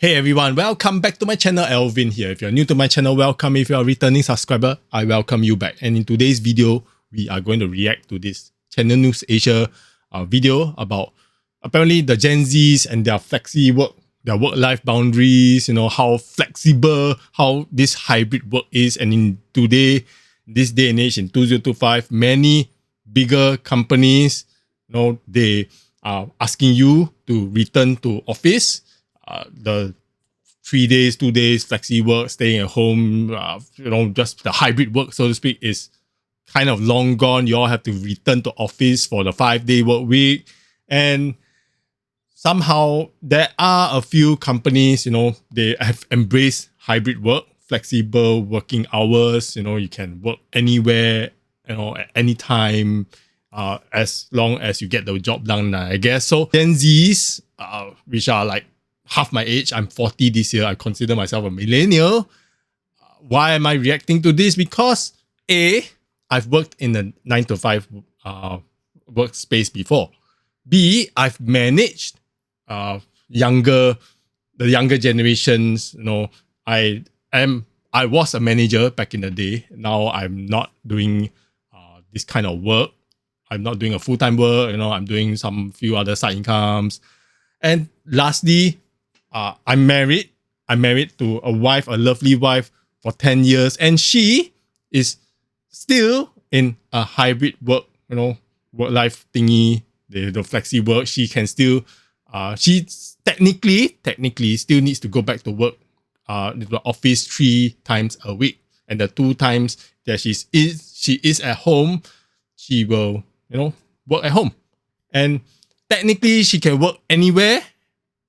Hey everyone, welcome back to my channel. Alvin here. If you're new to my channel, welcome. If you're a returning subscriber, I welcome you back. And in today's video, we are going to react to this Channel News Asia video about apparently the Gen Zs and their their work-life boundaries, how flexible, how this hybrid work is. And in this day and age in 2025, many bigger companies, they are asking you to return to office. The 3 days, 2 days, flexi work, staying at home, just the hybrid work, so to speak, is kind of long gone. You all have to return to office for the 5-day work week. And somehow there are a few companies, they have embraced hybrid work, flexible working hours. You can work anywhere, at any time, as long as you get the job done, I guess. So Gen Zs, which are like half my age, I'm 40 this year, I consider myself a millennial. Why am I reacting to this? Because A, I've worked in a 9-to-5 workspace before. B, I've managed the younger generations. I was a manager back in the day. Now I'm not doing this kind of work. I'm not doing a full-time work. I'm doing some few other side incomes. And lastly, I'm married. I'm married to a lovely wife for 10 years, and she is still in a hybrid work-life thingy, the flexi work. She can still, she technically still needs to go back to work, to the office 3 times a week, and the 2 times that she is at home, she will, work at home, and technically she can work anywhere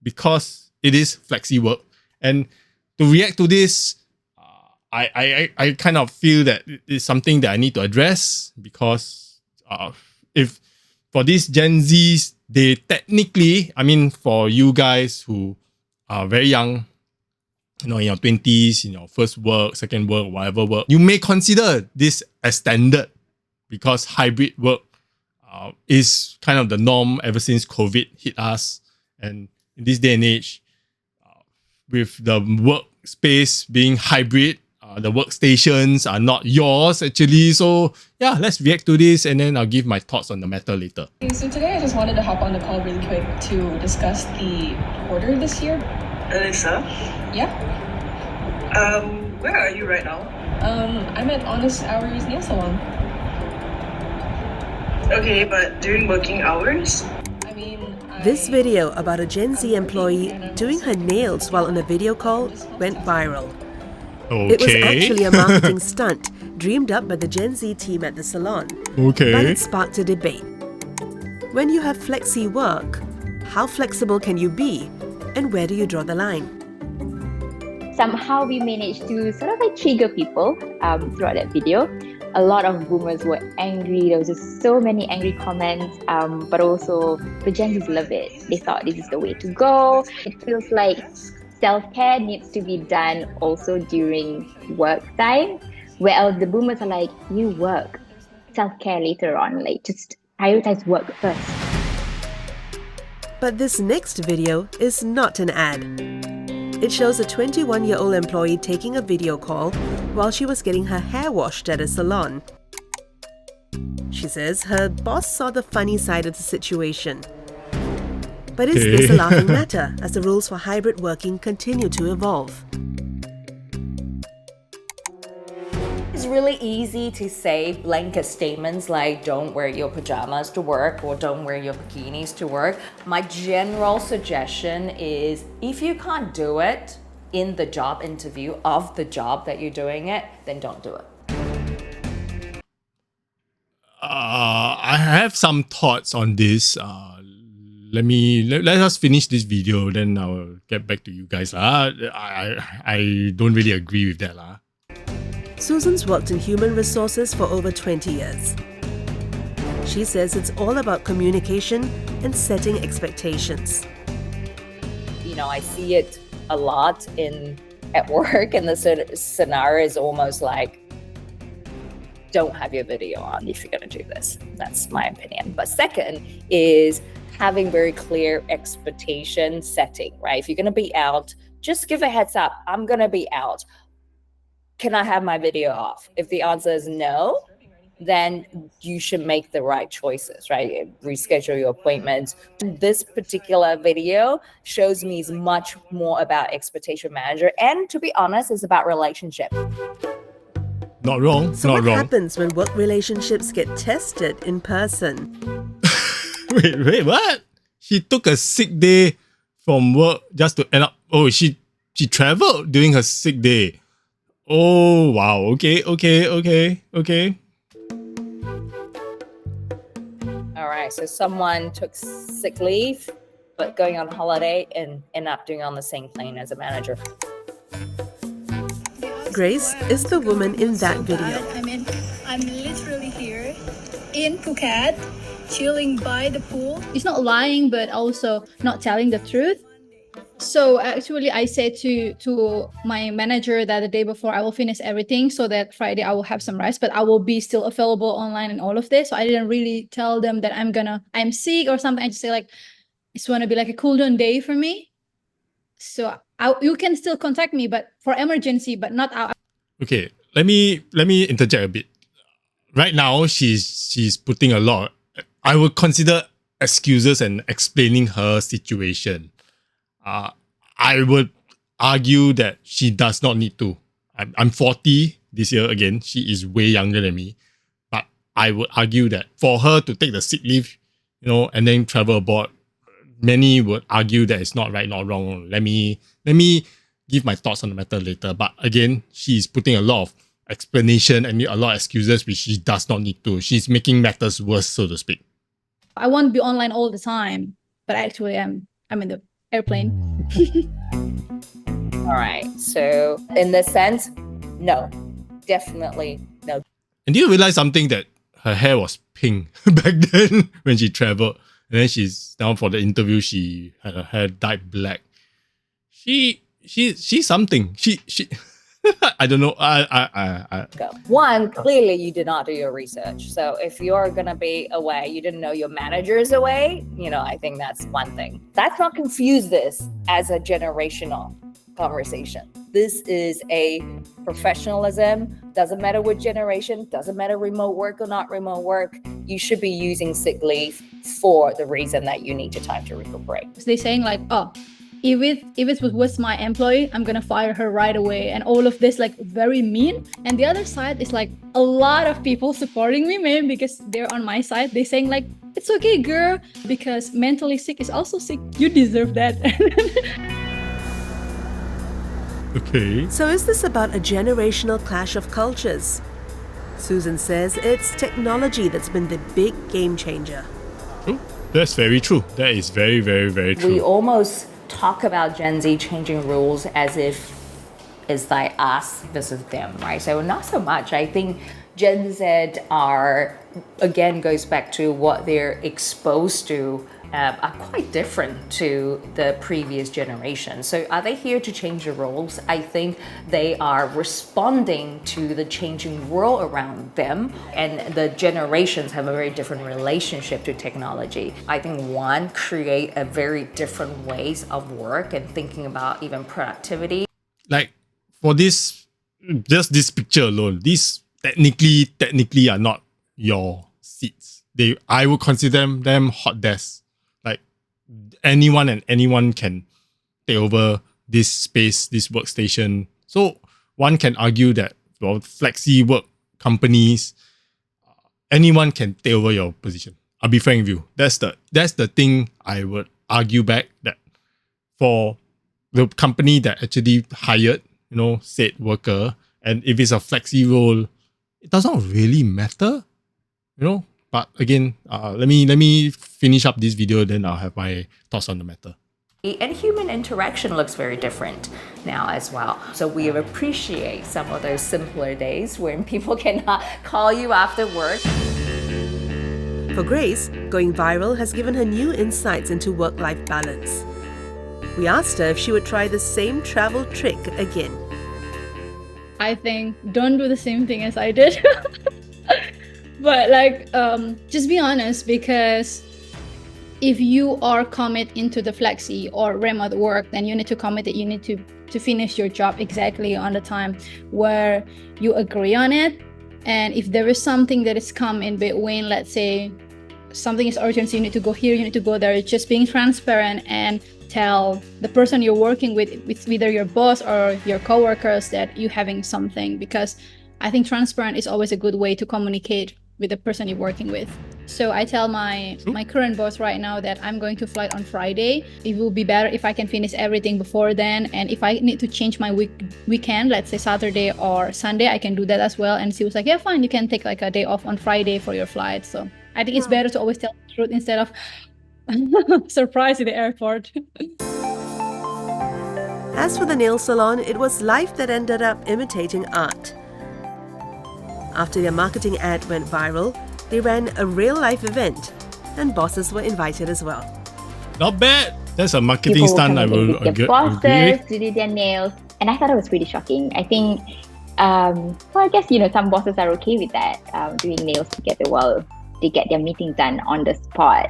because it is flexi work. And to react to this, I kind of feel that it's something that I need to address, because if for these Gen Zs, they technically, for you guys who are very young, in your 20s, in your first work, second work, whatever work, you may consider this as standard, because hybrid work is kind of the norm ever since COVID hit us. And in this day and age, with the workspace being hybrid, the workstations are not yours actually. So yeah, let's react to this, and then I'll give my thoughts on the matter later. Okay, so today I just wanted to hop on the call really quick to discuss the order this year. Alyssa? Yeah? Where are you right now? I'm at Honest Hours Nail Salon. Okay, but during working hours? This video about a Gen Z employee doing her nails while on a video call went viral. Okay. It was actually a marketing stunt dreamed up by the Gen Z team at the salon. Okay. But it sparked a debate. When you have flexi work, how flexible can you be, and where do you draw the line? Somehow we managed to sort of trigger people throughout that video. A lot of boomers were angry. There was just so many angry comments, but also the Gen Zs love it. They thought this is the way to go. It feels like self-care needs to be done also during work time, where the boomers are like, you work, self-care later on, just prioritize work first. But this next video is not an ad. It shows a 21-year-old employee taking a video call while she was getting her hair washed at a salon. She says her boss saw the funny side of the situation. But is this a laughing matter as the rules for hybrid working continue to evolve? It's really easy to say blanket statements like don't wear your pajamas to work or don't wear your bikinis to work. My general suggestion is if you can't do it in the job interview of the job that you're doing it, then don't do it. I have some thoughts on this. Let us finish this video, then I'll get back to you guys. I don't really agree with that. Susan's worked in human resources for over 20 years. She says it's all about communication and setting expectations. I see it a lot at work, and the scenario is almost like, don't have your video on if you're going to do this. That's my opinion. But second is having very clear expectation setting, right? If you're going to be out just give a heads up. I'm going to be out. Can I have my video off? If the answer is no, then you should make the right choices, right? Reschedule your appointments. This particular video shows me is much more about expectation manager. And to be honest, it's about relationship. Not wrong. So not what wrong. happens when work relationships get tested in person? Wait, what? She took a sick day from work just to end up. Oh, she traveled during her sick day. Oh wow. Okay. All right, so someone took sick leave, but going on holiday and end up doing on the same plane as a manager. Grace is the woman in that video. I mean, I'm literally here in Phuket, chilling by the pool. It's not lying, but also not telling the truth. So actually, I said to my manager that the day before I will finish everything so that Friday I will have some rest, but I will be still available online and all of this. So I didn't really tell them that I'm sick or something. I just say like, it's want to be like a cool down day for me. So you can still contact me, but for emergency, but not out. Okay, let me interject a bit. Right now, she's putting a lot. I would consider excuses and explaining her situation. I would argue that she does not need to. I'm 40 this year again. She is way younger than me. But I would argue that for her to take the sick leave, and then travel abroad, many would argue that it's not right, not wrong. Let me give my thoughts on the matter later. But again, she's putting a lot of explanation and a lot of excuses which she does not need to. She's making matters worse, so to speak. I won't be online all the time, but actually I'm in the airplane. All right, so in this sense, no, definitely no. And do you realize something, that her hair was pink back then when she traveled? And then she's down for the interview, she had her hair dyed black. She's something. She I don't know. Go. One, clearly you did not do your research. So if you're gonna be away, you didn't know your manager is away, I think that's one thing. Let's not confuse this as a generational conversation. This is a professionalism. Doesn't matter what generation, doesn't matter remote work or not remote work. You should be using sick leave for the reason that you need your time to recuperate. They're saying like, oh, if it was my employee, I'm gonna fire her right away, and all of this like very mean. And the other side is like a lot of people supporting me, maybe because they're on my side. They're saying like, it's okay, girl, because mentally sick is also sick. You deserve that. Okay. So is this about a generational clash of cultures? Susan says it's technology that's been the big game changer. True. That's very true. That is very, very, very true. We almost talk about Gen Z changing rules as if it's like us versus them, right? So not so much. I think Gen Z goes back to what they're exposed to, are quite different to the previous generation. So are they here to change the rules? I think they are responding to the changing world around them, and the generations have a very different relationship to technology. I think one, create a very different ways of work and thinking about even productivity. Like for this, just this picture alone, these technically are not your seats. I would consider them hot desks. Like anyone can take over this space, this workstation. So one can argue that for flexi work companies, anyone can take over your position. I'll be frank with you. That's the thing I would argue back, that for the company that actually hired, said worker, and if it's a flexi role, it does not really matter, But again, let me finish up this video, then I'll have my thoughts on the matter. And human interaction looks very different now as well. So we appreciate some of those simpler days when people cannot call you after work. For Grace, going viral has given her new insights into work-life balance. We asked her if she would try the same travel trick again. I think don't do the same thing as I did. But just be honest, because if you are commit into the flexi or remote work, then you need to commit that you need to finish your job exactly on the time where you agree on it. And if there is something that is come in between, let's say something is urgent, so you need to go here, you need to go there, just being transparent and tell the person you're working with either your boss or your coworkers that you're having something, because I think transparent is always a good way to communicate with the person you're working with. So I tell my current boss right now that I'm going to flight on Friday. It will be better if I can finish everything before then. And if I need to change my weekend, let's say Saturday or Sunday, I can do that as well. And she was like, yeah, fine, you can take like a day off on Friday for your flight. So I think it's better to always tell the truth instead of surprise in the airport. As for the nail salon, it was life that ended up imitating art. After their marketing ad went viral, they ran a real-life event, and bosses were invited as well. Not bad. That's a marketing People stunt. I coming in will with their agree. bosses to do their nails, and I thought it was pretty shocking. I think, well, I guess some bosses are okay with that, doing nails together while they get their meetings done on the spot.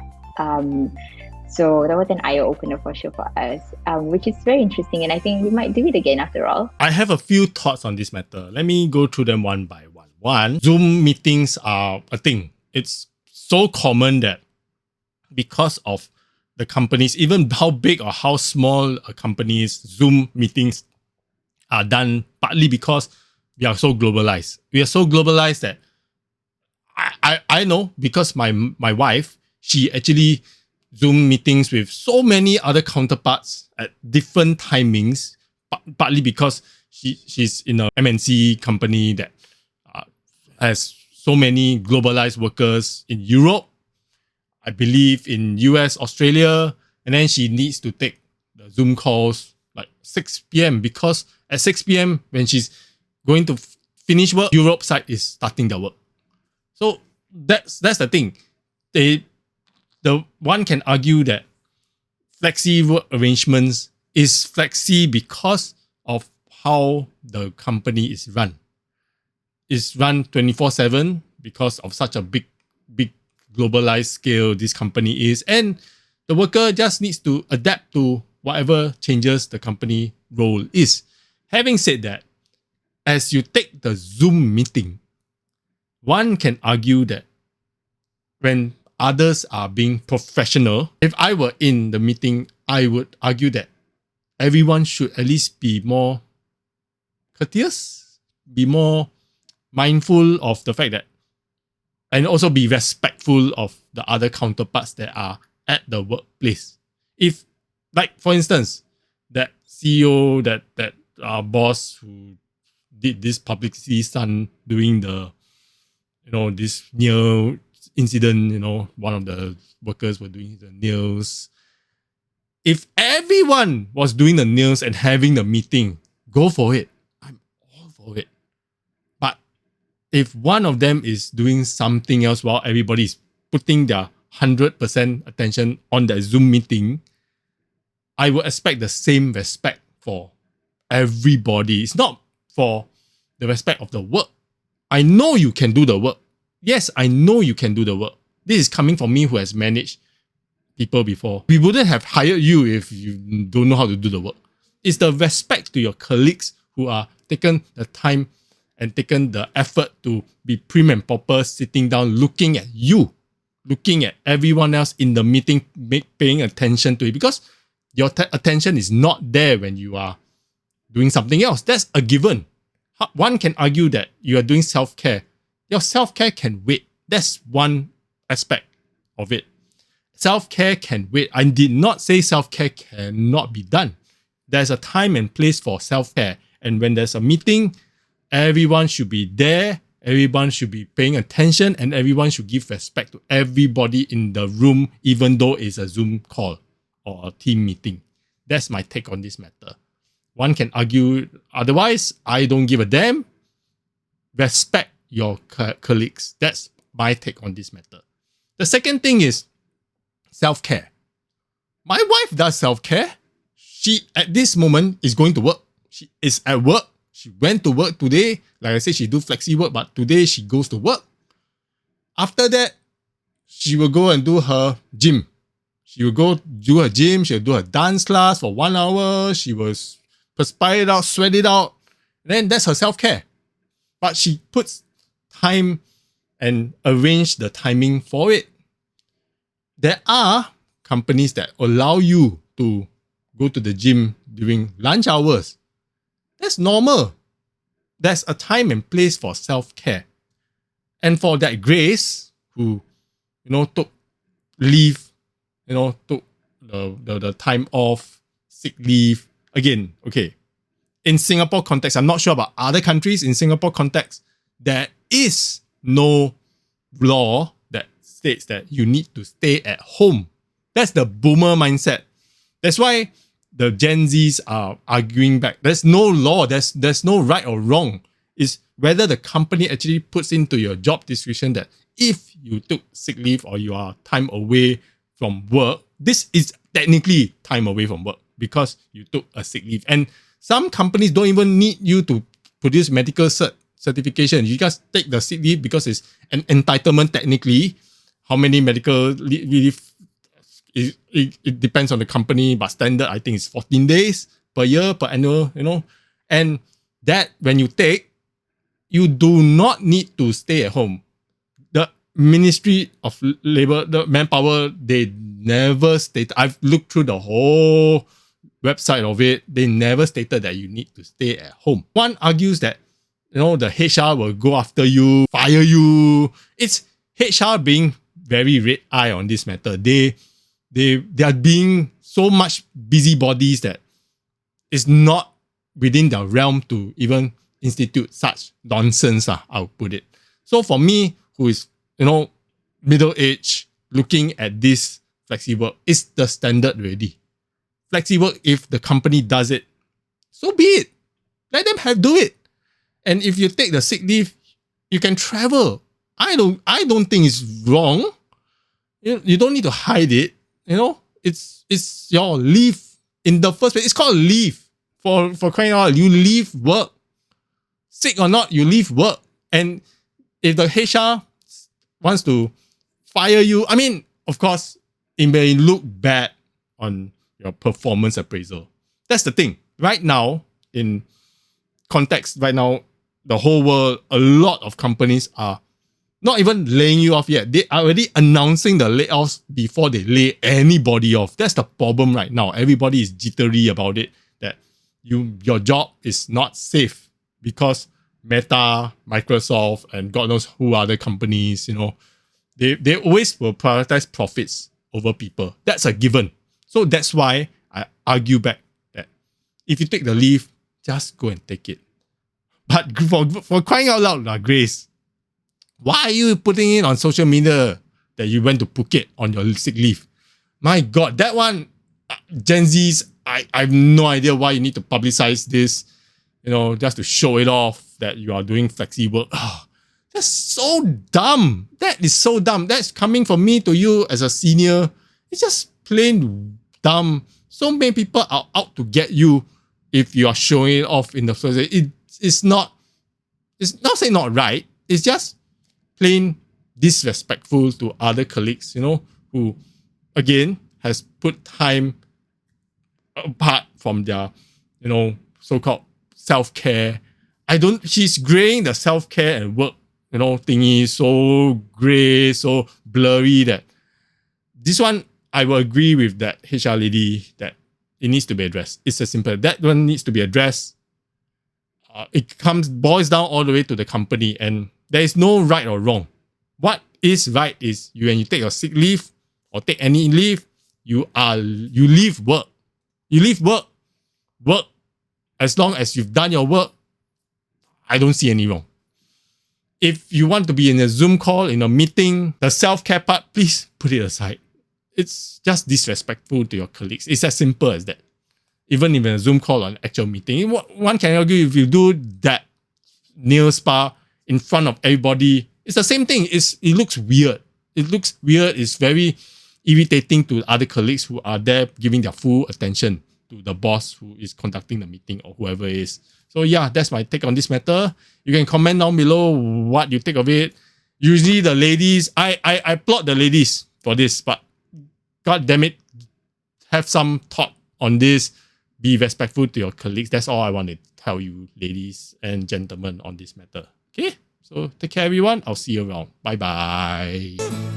So that was an eye-opener for sure for us, which is very interesting, and I think we might do it again after all. I have a few thoughts on this matter. Let me go through them one by one. One, Zoom meetings are a thing. It's so common that because of the companies, even how big or how small a company's Zoom meetings are done, partly because we are so globalized. We are so globalized that I know, because my wife, she actually Zoom meetings with so many other counterparts at different timings, partly because she's in a MNC company that has so many globalized workers in Europe, I believe in US, Australia, and then she needs to take the Zoom calls like 6 p.m. because at 6 p.m. when she's going to finish work, Europe side is starting their work. So that's the thing. The one can argue that flexi work arrangements is flexi because of how the company is run. It's run 24/7 because of such a big globalized scale this company is, and the worker just needs to adapt to whatever changes the company role is. Having said that, as you take the Zoom meeting, one can argue that when others are being professional, if I were in the meeting, I would argue that everyone should at least be more courteous, be more mindful of the fact that, and also be respectful of the other counterparts that are at the workplace. If, like for instance, that CEO, that boss who did this publicity stunt doing the, this nail incident, one of the workers were doing the nails. If everyone was doing the nails and having the meeting, go for it. I'm all for it. But if one of them is doing something else while everybody is putting their 100% attention on that Zoom meeting, I would expect the same respect for everybody. It's not for the respect of the work. I know you can do the work. Yes, I know you can do the work. This is coming from me who has managed people before. We wouldn't have hired you if you don't know how to do the work. It's the respect to your colleagues who are taken the time and taken the effort to be prim and proper, sitting down, looking at you, looking at everyone else in the meeting, paying attention to it, because your attention is not there when you are doing something else. That's a given. One can argue that you are doing self-care. Your self-care can wait. That's one aspect of it. Self-care can wait. I did not say self-care cannot be done. There's a time and place for self-care. And when there's a meeting, everyone should be there. Everyone should be paying attention, and everyone should give respect to everybody in the room, even though it's a Zoom call or a team meeting. That's my take on this matter. One can argue otherwise. I don't give a damn. Respect your colleagues. That's my take on this matter. The second thing is self-care. My wife does self-care. She, at this moment, is going to work. She is at work. She went to work today. Like I said, she do flexi work, but today she goes to work. After that, she will go and do her gym. She will go do her gym, she'll do her dance class for 1 hour, she will perspire it out, sweat it out. Then that's her self-care. But she puts time and arrange the timing for it. There are companies that allow you to go to the gym during lunch hours. That's normal. There's a time and place for self-care. And for that Grace, who, took leave, took the time off, sick leave. Again, okay. In Singapore context, I'm not sure about other countries. In Singapore context, there is no law that states that you need to stay at home. That's the boomer mindset. That's why the Gen Zs are arguing back. There's no law. There's no right or wrong. It's whether the company actually puts into your job description that if you took sick leave or you are time away from work, this is technically time away from work because you took a sick leave. And some companies don't even need you to produce medical certification. You just take the sick leave because it's an entitlement technically. How many medical leave? It depends on the company, but standard I think is 14 days per year, per annual, And that when you take, you do not need to stay at home. The Ministry of Labor, the manpower, they never stated. I've looked through the whole website of it. They never stated that you need to stay at home. One argues that, the HR will go after you, fire you. It's HR being very red eye on this matter. They are being so much busybodies that it's not within their realm to even institute such nonsense, I'll put it. So for me, who is, middle-aged, looking at this flexi work, is the standard already. Flexi work, if the company does it, so be it. Let them do it. And if you take the sick leave, you can travel. I don't think it's wrong. You don't need to hide it. It's your leave in the first place. It's called leave. For crying out loud, you leave work. Sick or not, you leave work. And if the HR wants to fire you, of course, it may look bad on your performance appraisal. That's the thing. Right now, in context, the whole world, a lot of companies are not even laying you off yet. They are already announcing the layoffs before they lay anybody off. That's the problem right now. Everybody is jittery about it, that your job is not safe because Meta, Microsoft, and God knows who other companies, they always will prioritize profits over people. That's a given. So that's why I argue back that if you take the leave, just go and take it. But for crying out loud, Grace, why are you putting it on social media that you went to Phuket on your sick leave? My God, that one, Gen Zs, I have no idea why you need to publicize this, just to show it off that you are doing flexi work. Oh, that's so dumb. That is so dumb. That's coming from me to you as a senior. It's just plain dumb. So many people are out to get you if you are showing it off in the first place. It's not saying not right. It's just plain disrespectful to other colleagues, who, again, has put time apart from their, so-called self-care. She's graying the self-care and work, thingy so gray, so blurry that this one, I will agree with that HR lady that it needs to be addressed. It's as simple. That one needs to be addressed. It boils down all the way to the company, and there is no right or wrong. What is right is when you take your sick leave or take any leave, you leave work. You leave work. Work. As long as you've done your work, I don't see any wrong. If you want to be in a Zoom call, in a meeting, the self-care part, please put it aside. It's just disrespectful to your colleagues. It's as simple as that. Even in a Zoom call or an actual meeting, one can argue if you do that nail spa in front of everybody, it's the same thing. It looks weird. It's very irritating to other colleagues who are there giving their full attention to the boss who is conducting the meeting or whoever it is. So yeah, that's my take on this matter. You can comment down below what you think of it. Usually the ladies, I applaud the ladies for this, but God damn it, have some thought on this. Be respectful to your colleagues. That's all I want to tell you, ladies and gentlemen, on this matter. Okay? So take care, everyone. I'll see you around. Bye-bye.